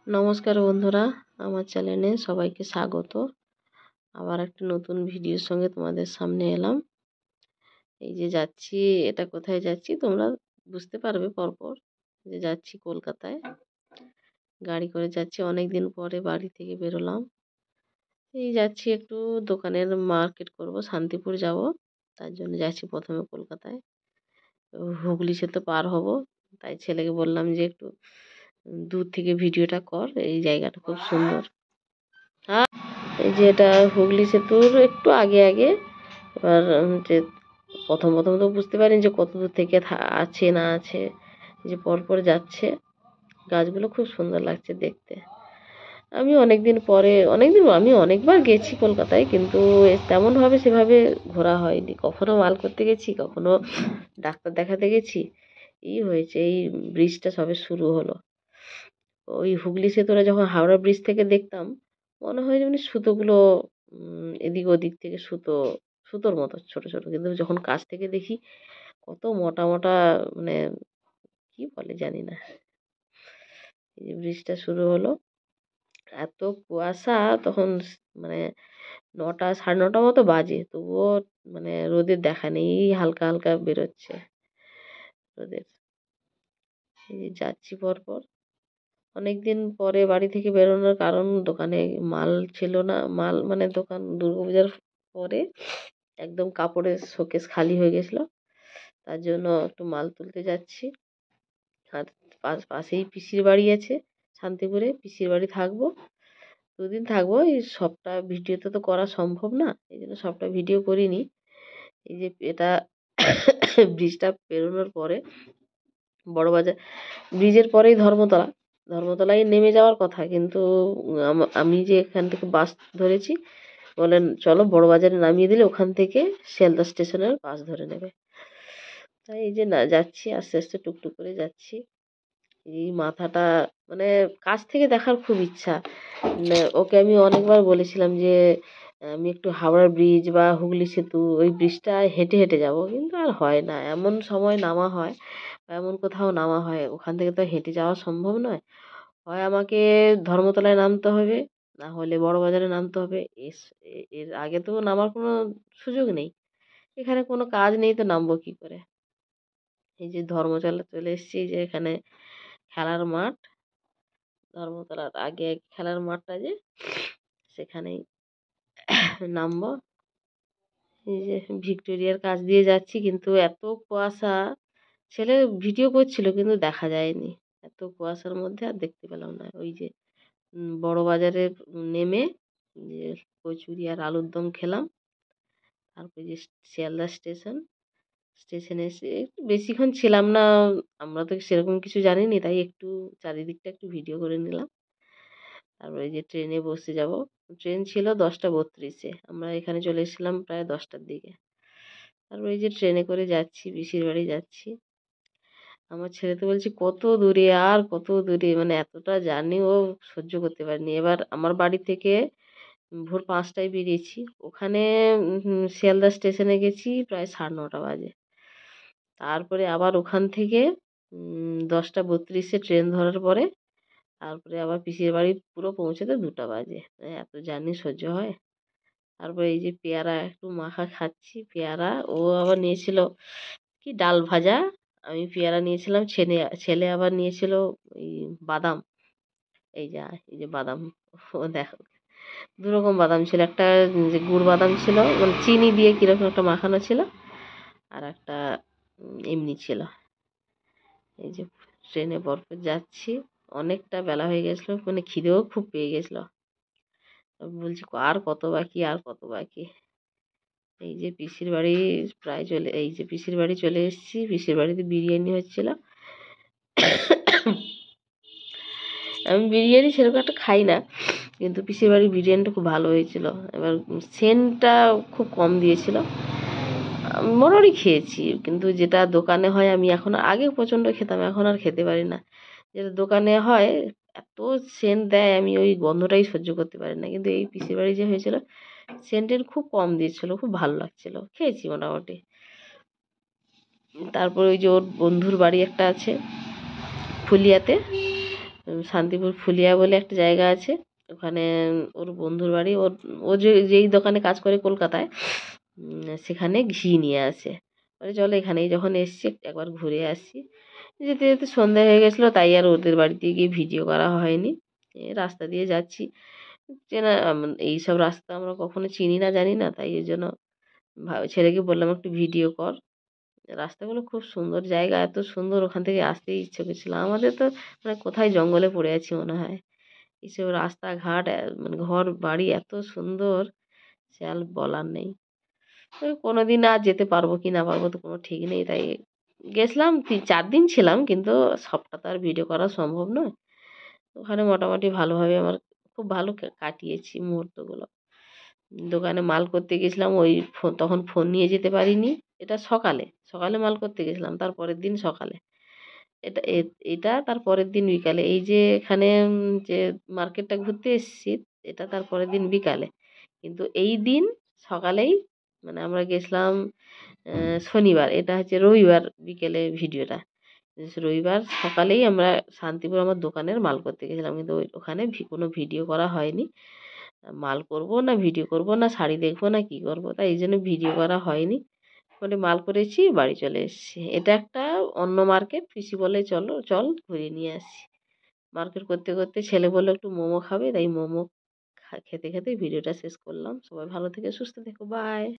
নমস্কার বন্ধুরা, আমার চ্যানেলে সবাইকে স্বাগত। আবার একটা নতুন ভিডিওর সঙ্গে তোমাদের সামনে এলাম। এই যে যাচ্ছি, এটা কোথায় যাচ্ছি তোমরা বুঝতে পারবে পরপর। যে যাচ্ছি কলকাতায়, গাড়ি করে যাচ্ছি। অনেক দিন পরে বাড়ি থেকে বেরোলাম। এই যাচ্ছি একটু দোকানের মার্কেট করব, শান্তিপুর যাব। তার জন্য যাচ্ছি প্রথমে কলকাতায়। হুগলি সেতু পার হব। তাই ছেলেকে বললাম যে একটু দূর থেকে ভিডিওটা কর, এই জায়গাটা খুব সুন্দর। এই যে এটা হুগলি সেতুর একটু আগে আগে। এবার যে প্রথম প্রথম তো বুঝতে পারিনি যে কত দূর থেকে আছে না আছে, যে পরপর যাচ্ছে। গাছগুলো খুব সুন্দর লাগছে দেখতে। আমি অনেকবার গেছি কলকাতায়, কিন্তু তেমনভাবে সেভাবে ঘোরা হয়নি। কখনো মাল করতে গেছি, কখনো ডাক্তার দেখাতে গেছি। এই হয়েছে, এই ব্রিজটা সবে শুরু হলো। ওই হুগলি সেতুটা যখন হাওড়া ব্রিজ থেকে দেখতাম, মনে হয় যেমন সুতোগুলো এদিক ওদিক থেকে সুতোর মতো ছোট ছোট, কিন্তু যখন কাছ থেকে দেখি কত মোটা মোটা, মানে কি বলে জানি না। এই যে ব্রিজটা শুরু হলো, এত কুয়াশা তখন, মানে 9টা 9:30 মতো বাজে, তবুও মানে রোদের দেখা নেই, হালকা হালকা বেরোচ্ছে রোদের। এই যে যাচ্ছি পরপর। অনেকদিন পরে বাড়ি থেকে বেরোনোর কারণ, দোকানে মাল ছিল না। মাল মানে দোকান দুর্গাপূজার পরে একদম কাপড়ের শোকেস খালি হয়ে গেছিল। তার জন্য একটু মাল তুলতে যাচ্ছি। আর পাশেই পিসির বাড়ি আছে শান্তিপুরে, পিসির বাড়ি থাকবো, 2 দিন থাকবো। এই সবটা ভিডিওতে তো করা সম্ভব না, এই জন্য সবটা ভিডিও করিনি। এই যে এটা ব্রিজটা পেরোনোর পরে বড়বাজার, ব্রিজের পরেই ধর্মতলা। ধর্মতলায় নেমে যাওয়ার কথা, কিন্তু আমি যে এখান থেকে বাস ধরেছি, বলেন চলো বড়বাজারে নামিয়ে দিলে ওখান থেকে শিয়ালদা স্টেশনের বাস ধরে নেবে। তাই এই যে না যাচ্ছি, আস্তে আস্তে টুকটুক করে যাচ্ছি। এই মাথাটা, মানে কাছ থেকে দেখার খুব ইচ্ছা। ওকে আমি অনেকবার বলেছিলাম যে আমি একটু হাওড়া ব্রিজ বা হুগলি সেতু, ওই ব্রিজটা হেঁটে হেঁটে যাব, কিন্তু আর হয় না। এমন সময় নামা হয় বা এমন কোথাও নামা হয়, ওখান থেকে তো হেঁটে যাওয়া সম্ভব নয়। হয় আমাকে ধর্মতলায় নামতে হবে, না হলে বড়বাজারে নামতে হবে। এর আগে তো নামার কোনো সুযোগ নেই। এখানে কোনো কাজ নেই, তো নামবো কি করে। এই যে ধর্মতলা চলে এসেছি, যে এখানে খেলার মাঠ, ধর্মতলার আগে খেলার মাঠটা, যে সেখানেই নামবো। এই যে ভিক্টোরিয়ার কাছ দিয়ে যাচ্ছি, কিন্তু এত কুয়াশা। ছেলে ভিডিও করছিল কিন্তু দেখা যায়নি, এত কুয়াশার মধ্যে আর দেখতে পেলাম না। ওই যে বড় বাজারে নেমে যে কচুরি আর আলুর দম খেলাম। তারপরে যে শিয়ালদা স্টেশনে এসে একটু বেশিক্ষণ ছিলাম না। আমরা তো সেরকম কিছু জানিনি, তাই একটু চারিদিকটা একটু ভিডিও করে নিলাম। তারপরে যে ট্রেনে বসে যাব। ট্রেন ছিল 10টা 32-এ, আমরা এখানে চলে এসেছিলাম প্রায় 10টার দিকে। তারপরে এই যে ট্রেনে করে যাচ্ছি, পিসির বাড়ি যাচ্ছি। আমার ছেলে তো বলছে কত দূরে আর কত দূরে, মানে এতটা জার্নি ও সহ্য করতে পারেনি। এবার আমার বাড়ি থেকে ভোর 5টায় বেরিয়েছি, ওখানে শিয়ালদা স্টেশনে গেছি প্রায় 9:30 বাজে। তারপরে আবার ওখান থেকে 10টা 32-এ ট্রেন ধরার পরে তারপরে আবার পিসির বাড়ি পুরো পৌঁছতে 2টা বাজে। এত জার্নি সহ্য হয়? তারপরে এই যে পেয়ারা একটু মাখা খাচ্ছি, পেয়ারা। ও আবার নিয়েছিল কি ডাল ভাজা, আমি পেয়ারা নিয়েছিলাম, ছেলে ছেলে আবার নিয়েছিল ওই বাদাম। এই যে বাদাম, ও দেখো 2 রকম বাদাম ছিল। একটা যে গুড় বাদাম ছিল, মানে চিনি দিয়ে কিরকম একটা মাখানো ছিল, আর একটা এমনি ছিল। এই যে ট্রেনে পরপর যাচ্ছি, অনেকটা বেলা হয়ে গেছিলো, মানে খিদেও খুব পেয়ে গেছিলো। বলছি আর কত বাকি, আর কত বাকি। এই যে পিসির বাড়ি এই যে পিসির বাড়ি চলে এসেছি। পিসির বাড়িতে বিরিয়ানি হচ্ছিল। আমি বিরিয়ানি সেরকম একটা খাই না, কিন্তু পিসির বাড়ির বিরিয়ানিটা খুব ভালো হয়েছিল। এবার সেন্টটা খুব কম দিয়েছিল। মোটামুটি খেয়েছি, কিন্তু যেটা দোকানে হয়, আমি এখন আগে প্রচণ্ড খেতাম, এখন আর খেতে পারি না। যেটা দোকানে হয় এত সেন্ট দেয়, আমি ওই গন্ধটাই সহ্য করতে পারি না। কিন্তু এই পিসির বাড়ি যে হয়েছিল, সেন্টের খুব কম দিয়েছিল, খুব ভালো লাগছিল, খেয়েছি মোটামুটি। তারপর ওই যে ওর বন্ধুর বাড়ি একটা আছে ফুলিয়াতে, শান্তিপুর ফুলিয়া বলে একটা জায়গা আছে, ওখানে ওর বন্ধুর বাড়ি। ও যেই দোকানে কাজ করে কলকাতায়, সেখানে ঘি নিয়ে আসে। বলে চলো এখানেই যখন এসছি একবার ঘুরে আসি। যেতে যেতে সন্ধে হয়ে গেছিলো, তাই আর ওদের বাড়িতে গিয়ে ভিডিও করা হয়নি। রাস্তা দিয়ে যাচ্ছি, চেনা এইসব রাস্তা আমরা কখনো চিনি না, জানি না, তাই এই জন্য ছেলেকে বললাম একটু ভিডিও কর। রাস্তাগুলো খুব সুন্দর, জায়গা এত সুন্দর, ওখান থেকে আসতেই ইচ্ছে করছিল। আমাদের তো মানে কোথায় জঙ্গলে পড়ে আছি মনে হয়। এসব রাস্তাঘাট মানে ঘর বাড়ি এত সুন্দর, সে আর বলার নেই। কোনোদিন আর যেতে পারবো কি না পারবো তো কোনো ঠিক নেই, তাই গেছিলাম। 4 দিন ছিলাম, কিন্তু সবটা তো আর ভিডিও করা সম্ভব নয়। ওখানে মোটামুটি ভালোভাবে আমার খুব ভালো কাটিয়েছি মুহূর্তগুলো। দোকানে মাল করতে গেছিলাম, ওই তখন ফোন নিয়ে যেতে পারিনি। এটা সকালে সকালে মাল করতে গেছিলাম, তারপরের দিন সকালে। এটা তার পরের দিন বিকালে। এই যে এখানে যে মার্কেটটা ঘুরতে এসেছি, এটা তার পরের দিন বিকালে। কিন্তু এই দিন সকালেই, মানে আমরা গেছিলাম শনিবার, এটা হচ্ছে রবিবার বিকেলে ভিডিওটা। রবিবার সকালেই আমরা শান্তিপুর আমার দোকানের মাল করতে গেছিলাম, কিন্তু ওখানে কোনো ভিডিও করা হয়নি। মাল করব না ভিডিও করব না শাড়ি দেখবো না কি করব, তাই এই জন্য ভিডিও করা হয়নি। মানে মাল করেছি, বাড়ি চলে এসেছি। এটা একটা অন্য মার্কেট, পিসি বলে চলো চল ঘুরিয়ে নিয়ে আসি। মার্কেট করতে করতে ছেলে বললো একটু মোমো খাবে, তাই মোমো খেতে খেতে ভিডিওটা শেষ করলাম। সবাই ভালো থেকে সুস্থ থেকো, বাই।